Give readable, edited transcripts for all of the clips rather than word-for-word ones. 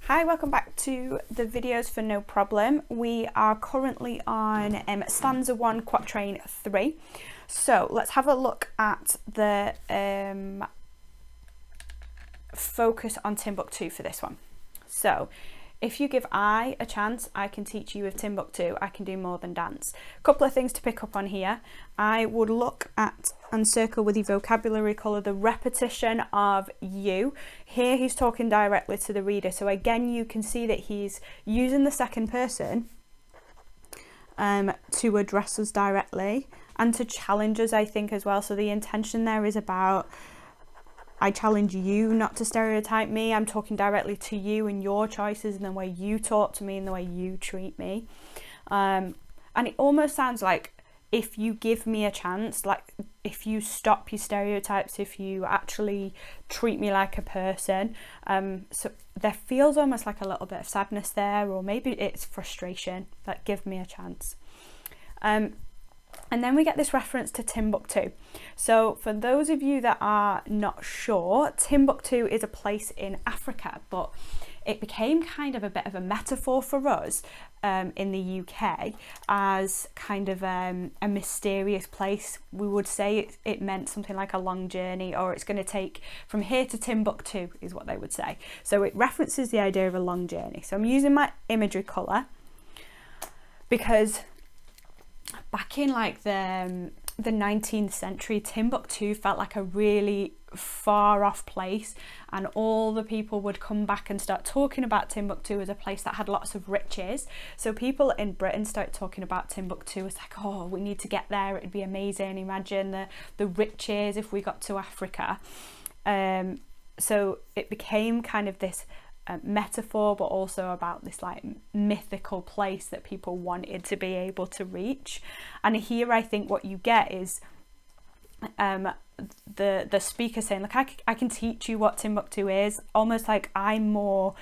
Hi, welcome back to the videos for No Problem. We are currently on stanza 1, quatrain 3. So let's have a look at the focus on Timbuktu for this one. So if you give I a chance, I can teach you with Timbuktu, I can do more than dance. A couple of things to pick up on here. I would look at and circle with your vocabulary colour the repetition of you. Here he's talking directly to the reader. So again, you can see that he's using the second person to address us directly and to challenge us, I think, as well. So the intention there is about, I challenge you not to stereotype me. I'm talking directly to you and your choices and the way you talk to me and the way you treat me. And it almost sounds like if you give me a chance, like if you stop your stereotypes, if you actually treat me like a person. So there feels almost like a little bit of sadness there, or maybe it's frustration, like give me a chance. And then we get this reference to Timbuktu. So for those of you that are not sure, Timbuktu is a place in Africa, but it became kind of a bit of a metaphor for us in the UK as kind of a mysterious place. We would say it meant something like a long journey, or it's going to take from here to Timbuktu is what they would say. So it references the idea of a long journey. So I'm using my imagery colour because back in like the 19th century, Timbuktu felt like a really far off place, and all the people would come back and start talking about Timbuktu as a place that had lots of riches. So people in Britain start talking about Timbuktu as like, oh, we need to get there, it'd be amazing, imagine the riches if we got to Africa. So it became kind of this metaphor, but also about this like mythical place that people wanted to be able to reach. And here I think what you get is the speaker saying, look, I can teach you what Timbuktu is, almost like I'm more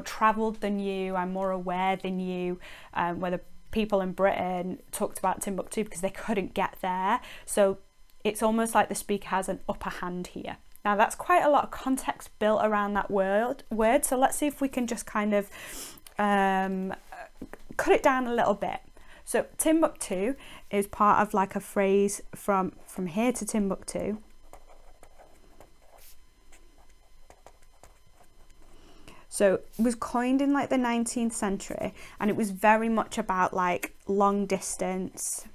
travelled than you, I'm more aware than you, where the people in Britain talked about Timbuktu because they couldn't get there. So it's almost like the speaker has an upper hand here. Now that's quite a lot of context built around that word. So let's see if we can just kind of cut it down a little bit. So Timbuktu is part of like a phrase from here to Timbuktu. So it was coined in like the 19th century, and it was very much about like long distance,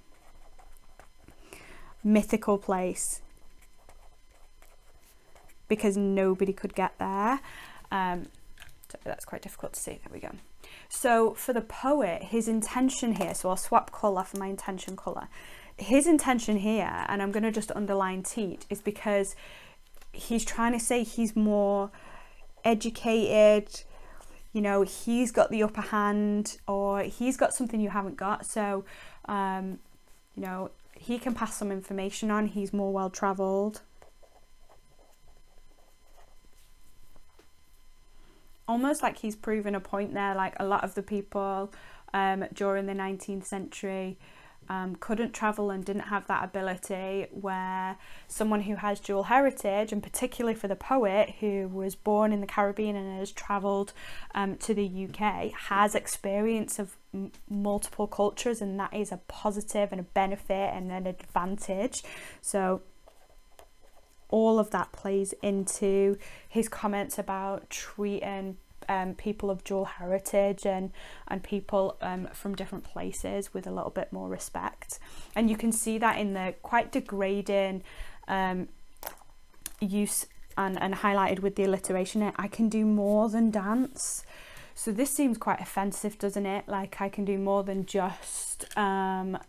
mythical place, because nobody could get there. So that's quite difficult to see. There we go. So for the poet, his intention here, so I'll swap colour for my intention colour. His intention here, and I'm going to just underline teach, is because he's trying to say he's more educated, you know, he's got the upper hand, or he's got something you haven't got. So, you know, he can pass some information on, he's more well travelled. Almost like he's proven a point there, like a lot of the people during the 19th century couldn't travel and didn't have that ability, where someone who has dual heritage, and particularly for the poet who was born in the Caribbean and has travelled to the UK, has experience of multiple cultures, and that is a positive and a benefit and an advantage. So all of that plays into his comments about treating people of dual heritage and people from different places with a little bit more respect. And you can see that in the quite degrading use and highlighted with the alliteration. I can do more than dance. So this seems quite offensive, doesn't it? Like, I can do more than just, again,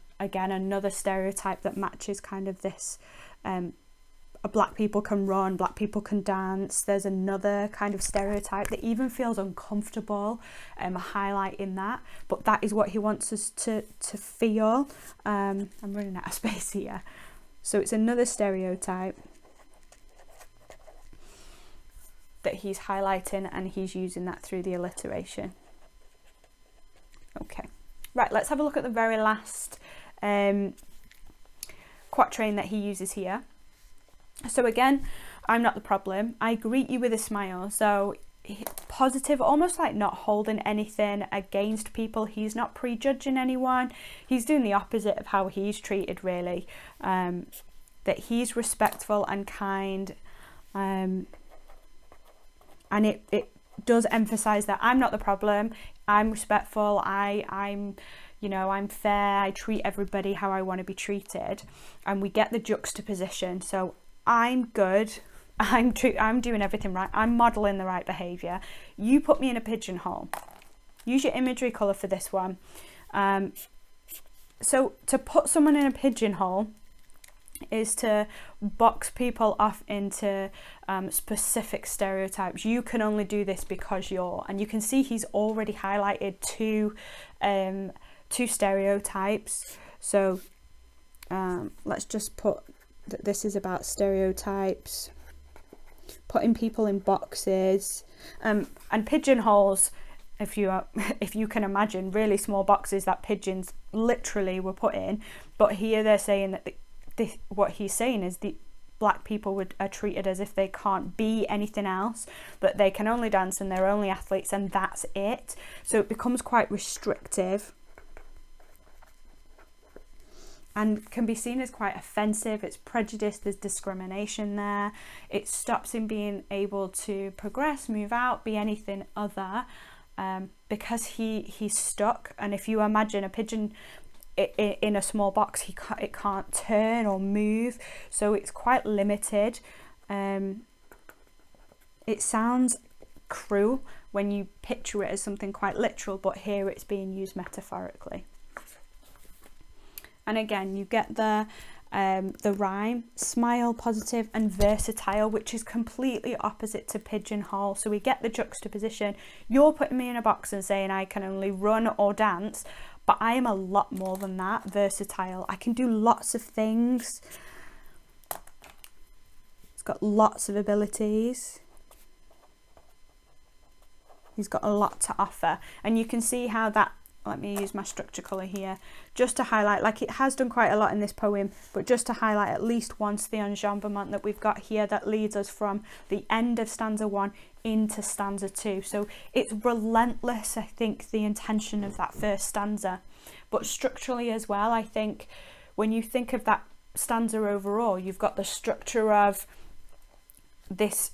another stereotype that matches kind of this black people can run, black people can dance. There's another kind of stereotype that even feels uncomfortable highlighting that, but that is what he wants us to feel. I'm running out of space here. So it's another stereotype that he's highlighting, and he's using that through the alliteration. Okay, right, let's have a look at the very last quatrain that he uses here. So again, I'm not the problem. I greet you with a smile. So positive, almost like not holding anything against people. He's not prejudging anyone. He's doing the opposite of how he's treated, really. That he's respectful and kind, and it does emphasize that I'm not the problem. I'm respectful. I'm you know, I'm fair. I treat everybody how I want to be treated, and we get the juxtaposition. So I'm good. I'm doing everything right. I'm modeling the right behavior. You put me in a pigeonhole. Use your imagery color for this one. So to put someone in a pigeonhole is to box people off into specific stereotypes. You can only do this because you're, and you can see he's already highlighted two stereotypes. So let's just put that this is about stereotypes, putting people in boxes, and pigeonholes. If you can imagine, really small boxes that pigeons literally were put in. But here they're saying that what he's saying is the black people are treated as if they can't be anything else, that they can only dance and they're only athletes and that's it. So it becomes quite restrictive and can be seen as quite offensive. It's prejudice, there's discrimination there. It stops him being able to progress, move out, be anything other, because he's stuck. And if you imagine a pigeon in a small box, it can't turn or move, so it's quite limited. It sounds cruel when you picture it as something quite literal, but here it's being used metaphorically. And again, you get the rhyme, smile, positive, and versatile, which is completely opposite to pigeonhole. So we get the juxtaposition. You're putting me in a box and saying I can only run or dance, but I am a lot more than that. Versatile. I can do lots of things. He's got lots of abilities. He's got a lot to offer. And you can see how that, let me use my structure colour here, just to highlight, like it has done quite a lot in this poem, but just to highlight at least once the enjambment that we've got here that leads us from the end of stanza 1 into stanza 2. So it's relentless, I think, the intention of that first stanza. But structurally as well, I think when you think of that stanza overall, you've got the structure of this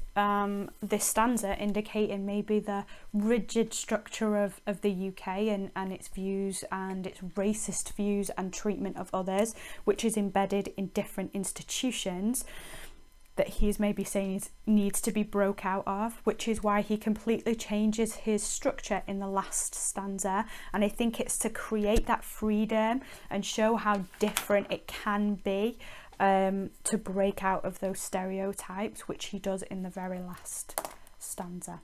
stanza indicating maybe the rigid structure of the UK and its views and its racist views and treatment of others, which is embedded in different institutions that he's maybe saying needs to be broke out of, which is why he completely changes his structure in the last stanza. And I think it's to create that freedom and show how different it can be, to break out of those stereotypes, which he does in the very last stanza.